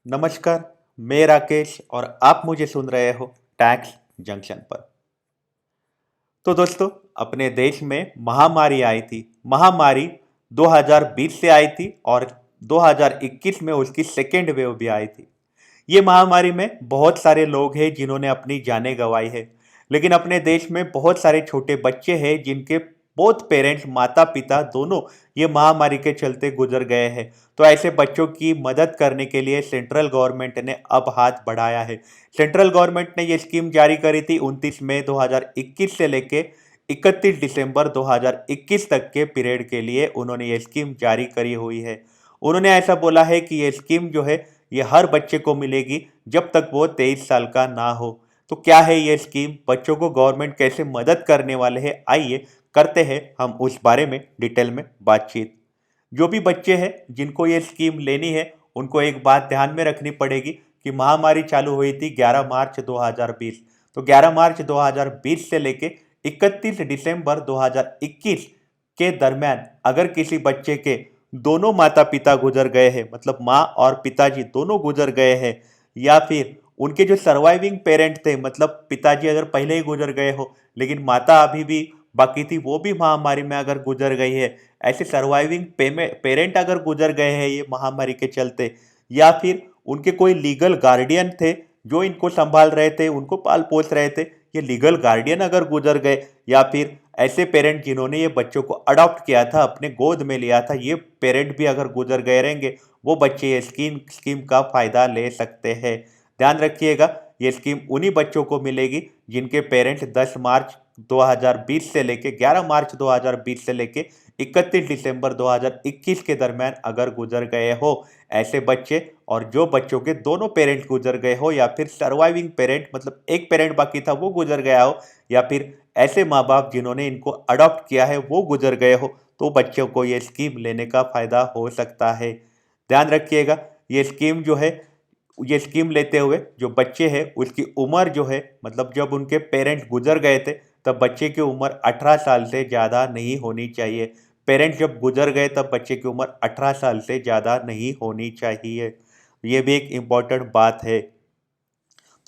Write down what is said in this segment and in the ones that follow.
नमस्कार, मैं राकेश और आप मुझे सुन रहे हो टैक्स जंक्शन पर। तो दोस्तों, अपने देश में महामारी आई थी। महामारी 2020 से आई थी और 2021 में उसकी सेकेंड वेव भी आई थी। ये महामारी में बहुत सारे लोग हैं जिन्होंने अपनी जानें गंवाई है। लेकिन अपने देश में बहुत सारे छोटे बच्चे हैं जिनके बोथ पेरेंट्स माता पिता दोनों ये महामारी के चलते गुजर गए हैं। तो ऐसे बच्चों की मदद करने के लिए सेंट्रल गवर्नमेंट ने अब हाथ बढ़ाया है। सेंट्रल गवर्नमेंट ने ये स्कीम जारी करी थी 29 मई 2021 से लेके 31 दिसंबर 2021 तक के पीरियड के लिए उन्होंने ये स्कीम जारी करी हुई है। उन्होंने ऐसा बोला है कि ये स्कीम जो है ये हर बच्चे को मिलेगी जब तक वो 23 साल का ना हो। तो क्या है ये स्कीम, बच्चों को गवर्नमेंट कैसे मदद करने वाले हैं, आइए करते हैं हम उस बारे में डिटेल में बातचीत। जो भी बच्चे हैं जिनको ये स्कीम लेनी है उनको एक बात ध्यान में रखनी पड़ेगी कि महामारी चालू हुई थी 11 मार्च 2020। तो 11 मार्च 2020 से लेके 31 दिसंबर 2021 के दरमियान अगर किसी बच्चे के दोनों माता पिता गुजर गए हैं, मतलब माँ और पिताजी दोनों गुजर गए हैं, या फिर उनके जो सर्वाइविंग पेरेंट थे, मतलब पिताजी अगर पहले ही गुजर गए हो लेकिन माता अभी भी बाकी थी, वो भी महामारी में अगर गुजर गई है, ऐसे सर्वाइविंग पेरेंट अगर गुजर गए हैं ये महामारी के चलते, या फिर उनके कोई लीगल गार्डियन थे जो इनको संभाल रहे थे, उनको पाल पोस रहे थे, ये लीगल गार्डियन अगर गुजर गए, या फिर ऐसे पेरेंट जिन्होंने ये बच्चों को अडॉप्ट किया था, अपने गोद में लिया था, ये पेरेंट भी अगर गुजर गए रहेंगे, वो बच्चे ये स्कीम का फायदा ले सकते हैं। ध्यान रखिएगा, ये स्कीम उन्हीं बच्चों को मिलेगी जिनके पेरेंट्स 10 मार्च 2020 से लेके 11 मार्च 2020 से लेके 31 दिसंबर 2021 के दरमियान अगर गुजर गए हो ऐसे बच्चे, और जो बच्चों के दोनों पेरेंट गुजर गए हो, या फिर सर्वाइविंग पेरेंट मतलब एक पेरेंट बाकी था वो गुजर गया हो, या फिर ऐसे माँ बाप जिन्होंने इनको अडॉप्ट किया है वो गुजर गए हो, तो बच्चों को ये स्कीम लेने का फायदा हो सकता है। ध्यान रखिएगा, ये स्कीम जो है, ये स्कीम लेते हुए जो बच्चे हैं उसकी उम्र जो है, मतलब जब उनके पेरेंट्स गुजर गए थे तब बच्चे की उम्र 18 साल से ज़्यादा नहीं होनी चाहिए। पेरेंट्स जब गुजर गए तब बच्चे की उम्र 18 साल से ज़्यादा नहीं होनी चाहिए। ये भी एक इम्पॉर्टेंट बात है।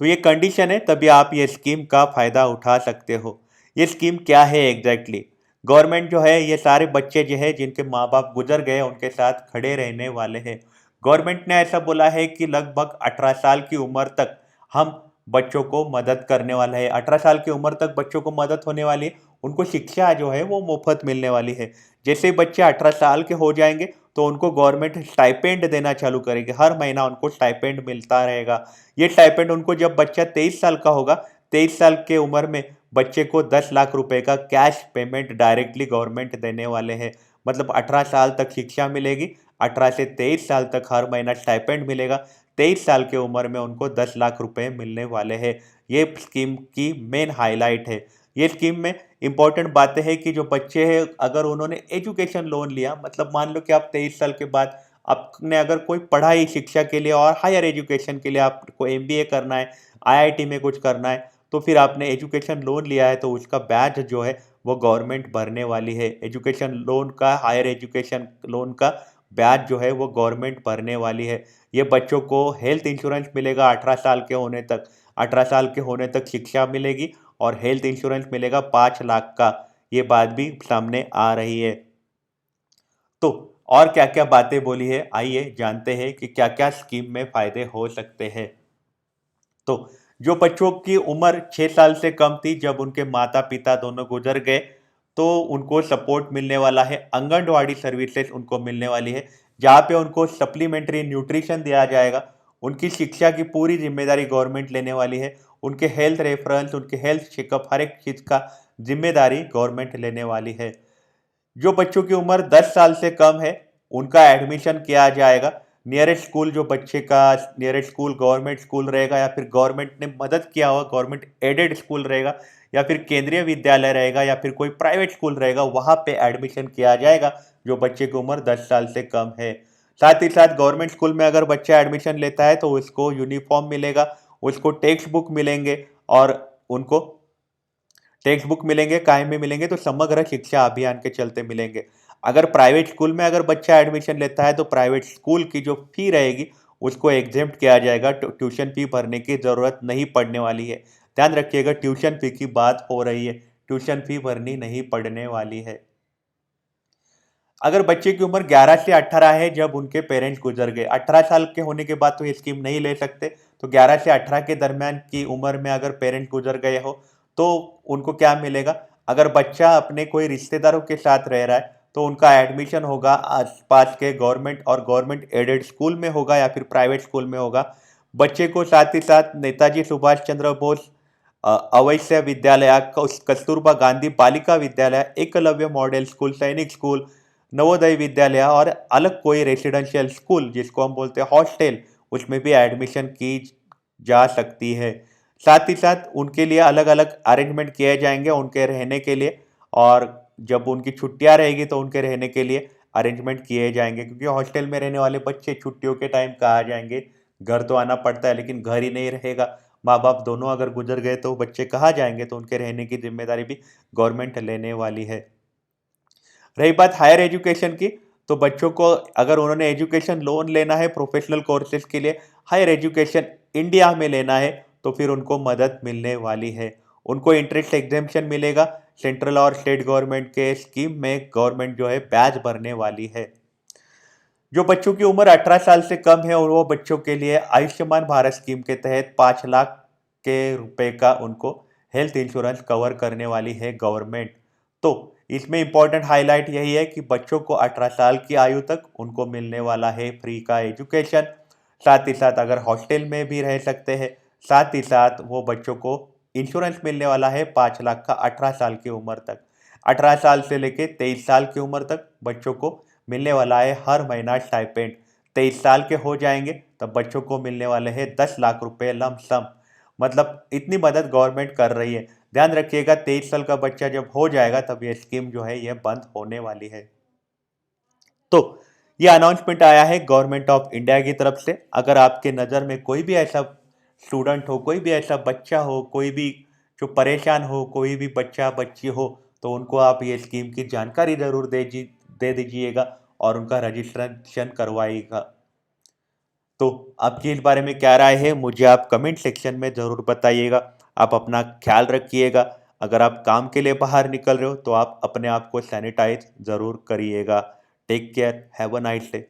तो ये कंडीशन है तभी आप ये स्कीम का फ़ायदा उठा सकते हो। ये स्कीम क्या है एग्जैक्टली? गवर्नमेंट जो है ये सारे बच्चे जो है जिनके माँ बाप गुजर गए उनके साथ खड़े रहने वाले हैं। गवर्नमेंट ने ऐसा बोला है कि लगभग 18 साल की उम्र तक हम बच्चों को मदद करने वाला है। 18 साल की उम्र तक बच्चों को मदद होने वाली है, उनको शिक्षा जो है वो मुफ्त मिलने वाली है। जैसे ही बच्चे 18 साल के हो जाएंगे तो उनको गवर्नमेंट स्टाइपेंड देना चालू करेगी, हर महीना उनको स्टाइपेंड मिलता रहेगा। ये स्टाइपेंड उनको जब बच्चा 23 साल का होगा, 23 साल के उम्र में बच्चे को 10 लाख रुपए का कैश पेमेंट डायरेक्टली गवर्नमेंट देने वाले हैं। मतलब 18 साल तक शिक्षा मिलेगी, 18 से 23 साल तक हर महीना स्टाइपेंड मिलेगा, 23 साल की उम्र में उनको 10 लाख रुपए मिलने वाले हैं। ये स्कीम की मेन हाईलाइट है। ये स्कीम में इंपॉर्टेंट बातें हैं कि जो बच्चे हैं अगर उन्होंने एजुकेशन लोन लिया, मतलब मान लो कि आप 23 साल के बाद आपने अगर कोई पढ़ाई शिक्षा के लिए और हायर एजुकेशन के लिए आपको एमबीए करना है, आईआईटी में कुछ करना है, तो फिर आपने एजुकेशन लोन लिया है तो उसका ब्याज जो है वो गवर्नमेंट भरने वाली है। एजुकेशन लोन का, हायर एजुकेशन लोन का ब्याज जो है वो गवर्नमेंट भरने वाली है। ये बच्चों को हेल्थ इंश्योरेंस मिलेगा 18 साल के होने तक। 18 साल के होने तक शिक्षा मिलेगी और हेल्थ इंश्योरेंस मिलेगा 5 लाख का। ये बात भी सामने आ रही है। तो और क्या क्या बातें बोली है, आइए जानते हैं कि क्या क्या स्कीम में फायदे हो सकते हैं। तो जो बच्चों की उम्र 6 साल से कम थी जब उनके माता पिता दोनों गुजर गए, तो उनको सपोर्ट मिलने वाला है, आंगनवाड़ी सर्विसेज उनको मिलने वाली है, जहाँ पे उनको सप्लीमेंट्री न्यूट्रिशन दिया जाएगा। उनकी शिक्षा की पूरी जिम्मेदारी गवर्नमेंट लेने वाली है। उनके हेल्थ रेफरेंस, उनके हेल्थ चेकअप, हर एक चीज़ का जिम्मेदारी गवर्नमेंट लेने वाली है। जो बच्चों की उम्र 10 साल से कम है उनका एडमिशन किया जाएगा। नियरेस्ट स्कूल, जो बच्चे का नियरेस्ट स्कूल गवर्नमेंट स्कूल रहेगा, या फिर गवर्नमेंट ने मदद किया हुआ गवर्नमेंट एडेड स्कूल रहेगा, या फिर केंद्रीय विद्यालय रहेगा, या फिर कोई प्राइवेट स्कूल रहेगा, वहाँ पे एडमिशन किया जाएगा जो बच्चे की उम्र 10 साल से कम है। साथ ही साथ गवर्नमेंट स्कूल में अगर बच्चा एडमिशन लेता है तो उसको यूनिफॉर्म मिलेगा, उसको टेक्स्ट बुक मिलेंगे, और उनको टेक्स्ट बुक मिलेंगे, काहे में मिलेंगे, तो समग्र शिक्षा अभियान के चलते मिलेंगे। अगर प्राइवेट स्कूल में अगर बच्चा एडमिशन लेता है तो प्राइवेट स्कूल की जो फी रहेगी उसको एग्जेम्प्ट किया जाएगा, ट्यूशन फी भरने की ज़रूरत नहीं पड़ने वाली है। ध्यान रखिएगा, ट्यूशन फी की बात हो रही है, ट्यूशन फी भरनी नहीं पड़ने वाली है। अगर बच्चे की उम्र 11 से 18 है जब उनके पेरेंट्स गुजर गए, 18 साल के होने के बाद तो ये स्कीम नहीं ले सकते, तो 11 से 18 के दरमियान की उम्र में अगर पेरेंट्स गुजर गए हो तो उनको क्या मिलेगा? अगर बच्चा अपने कोई रिश्तेदारों के साथ रह रहा है तो उनका एडमिशन होगा आसपास के गवर्नमेंट और गवर्नमेंट एडेड स्कूल में होगा या फिर प्राइवेट स्कूल में होगा। बच्चे को साथ ही साथ नेताजी सुभाष चंद्र बोस अवैश्य विद्यालय, कस्तूरबा गांधी बालिका विद्यालय, एकलव्य मॉडल स्कूल, सैनिक स्कूल, नवोदय विद्यालय और अलग कोई रेसिडेंशियल स्कूल जिसको हम बोलते हैं हॉस्टल, उसमें भी एडमिशन की जा सकती है। साथ ही साथ उनके लिए अलग अलग अरेंजमेंट किए जाएंगे उनके रहने के लिए, और जब उनकी छुट्टियां रहेगी तो उनके रहने के लिए अरेंजमेंट किए जाएंगे, क्योंकि हॉस्टल में रहने वाले बच्चे छुट्टियों के टाइम कहाँ जाएंगे? घर तो आना पड़ता है लेकिन घर ही नहीं रहेगा। माँ बाप दोनों अगर गुजर गए तो बच्चे कहाँ जाएंगे? तो उनके रहने की जिम्मेदारी भी गवर्नमेंट लेने वाली है। रही बात हायर एजुकेशन की, तो बच्चों को अगर उन्होंने एजुकेशन लोन लेना है प्रोफेशनल कोर्सेज के लिए, हायर एजुकेशन इंडिया में लेना है, तो फिर उनको मदद मिलने वाली है। उनको इंटरेस्ट एग्जेम्पशन मिलेगा। सेंट्रल और स्टेट गवर्नमेंट के स्कीम में गवर्नमेंट जो है ब्याज भरने वाली है। जो बच्चों की उम्र 18 साल से कम है और वो बच्चों के लिए आयुष्मान भारत स्कीम के तहत 5 लाख के रुपए का उनको हेल्थ इंश्योरेंस कवर करने वाली है गवर्नमेंट। तो इसमें इंपॉर्टेंट हाईलाइट यही है कि बच्चों को 18 साल की आयु तक उनको मिलने वाला है फ्री का एजुकेशन। साथ ही साथ अगर हॉस्टल में भी रह सकते हैं, साथ ही साथ वो बच्चों को इंश्योरेंस मिलने वाला है 5 लाख का 18 साल की उम्र तक। 18 साल से लेके 23 साल की उम्र तक बच्चों को मिलने वाला है हर महीना स्टाइपेंड। 23 साल के हो जाएंगे तब बच्चों को मिलने वाले हैं 10 लाख रुपए लमसम। मतलब इतनी मदद गवर्नमेंट कर रही है। ध्यान रखिएगा, 23 साल का बच्चा जब हो जाएगा तब ये स्कीम जो है ये बंद होने वाली है। तो ये अनाउंसमेंट आया है गवर्नमेंट ऑफ इंडिया की तरफ से। अगर आपके नज़र में कोई भी ऐसा स्टूडेंट हो, कोई भी ऐसा बच्चा हो, कोई भी जो परेशान हो, कोई भी बच्चा बच्ची हो, तो उनको आप ये स्कीम की जानकारी ज़रूर दे दीजिएगा और उनका रजिस्ट्रेशन करवाइएगा। तो आपकी इस बारे में क्या राय है, मुझे आप कमेंट सेक्शन में ज़रूर बताइएगा। आप अपना ख्याल रखिएगा। अगर आप काम के लिए बाहर निकल रहे हो तो आप अपने आप को सैनिटाइज ज़रूर करिएगा। Take care, have a nice day.